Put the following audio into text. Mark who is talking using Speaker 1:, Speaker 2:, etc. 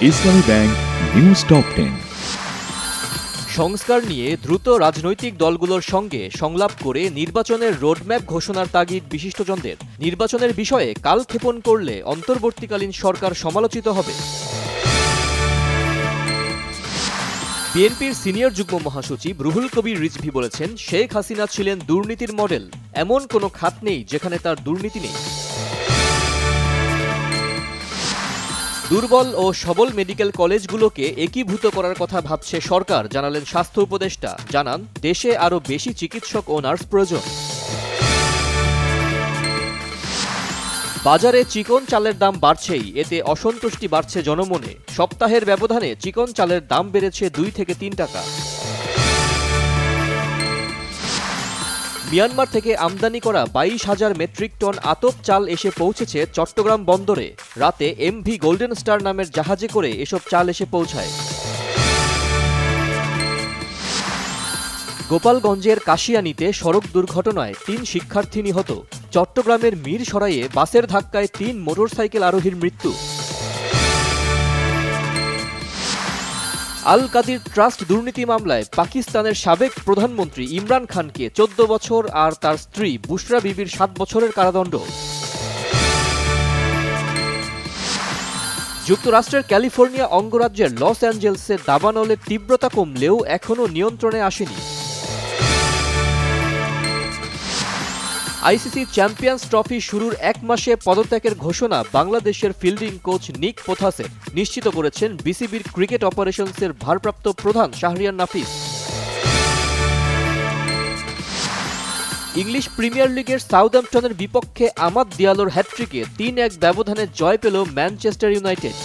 Speaker 1: ইসলামী bank news top 10।
Speaker 2: সংস্কার নিয়ে দ্রুত রাজনৈতিক দলগুলোর সঙ্গে সংলাপ করে নির্বাচনের রোডম্যাপ ঘোষণার তাগিদ বিশিষ্টজনদের। নির্বাচনের বিষয়ে কালক্ষেপণ করলে অন্তর্বর্তীকালীন সরকার সমালোচিত হবে। বিএনপির সিনিয়র যুগ্ম মহাসচিব রুহুল কবির রিজভী বলেছেন, শেখ হাসিনা ছিলেন দুর্নীতির মডেল, এমন কোনো খাত নেই যেখানে তার দুর্নীতি নেই। দুর্বল ও সবল মেডিকেল কলেজগুলোকে একীভূত করার কথা ভাবছে সরকার, জানালেন স্বাস্থ্য উপদেষ্টা। জানান, দেশে আরও বেশি চিকিৎসক ও নার্স প্রয়োজন। বাজারে চিকন চালের দাম বাড়ছেই, এতে অসন্তুষ্টি বাড়ছে জনমনে। সপ্তাহের ব্যবধানে চিকন চালের দাম বেড়েছে 2 থেকে 3 টাকা। মিয়ানমার থেকে আমদানি করা 22,000 মেট্রিক টন আতপ চাল এসে পৌঁছেছে চট্টগ্রাম বন্দরে। রাতে এমভি গোল্ডেন স্টার নামের জাহাজে করে এসব চাল এসে পৌঁছায়। গোপালগঞ্জের কাশিয়ানীতে সড়ক দুর্ঘটনায় 3 শিক্ষার্থী নিহত। চট্টগ্রামের মিরসরাইয়ে বাসের ধাক্কায় 3 মোটরসাইকেল আরোহীর মৃত্যু। আল কাদির ট্রাস্ট দুর্নীতি মামলায় পাকিস্তানের সাবেক প্রধানমন্ত্রী ইমরান খানকে 14 বছর আর তার স্ত্রী বুশরা বিবির 7 বছরের কারাদণ্ড। যুক্তরাষ্ট্রের ক্যালিফোর্নিয়া অঙ্গরাজ্যের লস অ্যাঞ্জেলসে দাবানলের তীব্রতা কমলেও এখনও নিয়ন্ত্রণে আসেনি। আইসিসি চ্যাম্পিয়ন্স ট্রফি শুরুর 1 মাসে পদত্যাগের ঘোষণা বাংলাদেশের ফিল্ডিং কোচ নিক পোথাসের, নিশ্চিত করেছেন বিসিবির ক্রিকেট অপারেশনসের ভারপ্রাপ্ত প্রধান শাহরিয়ার নাফিস। ইংলিশ প্রিমিয়ার লিগের সাউদাম্পটনের বিপক্ষে আমাদ দিয়ালোর হ্যাটট্রিকে 3-1 ব্যবধানে জয় পেল ম্যানচেস্টার ইউনাইটেড।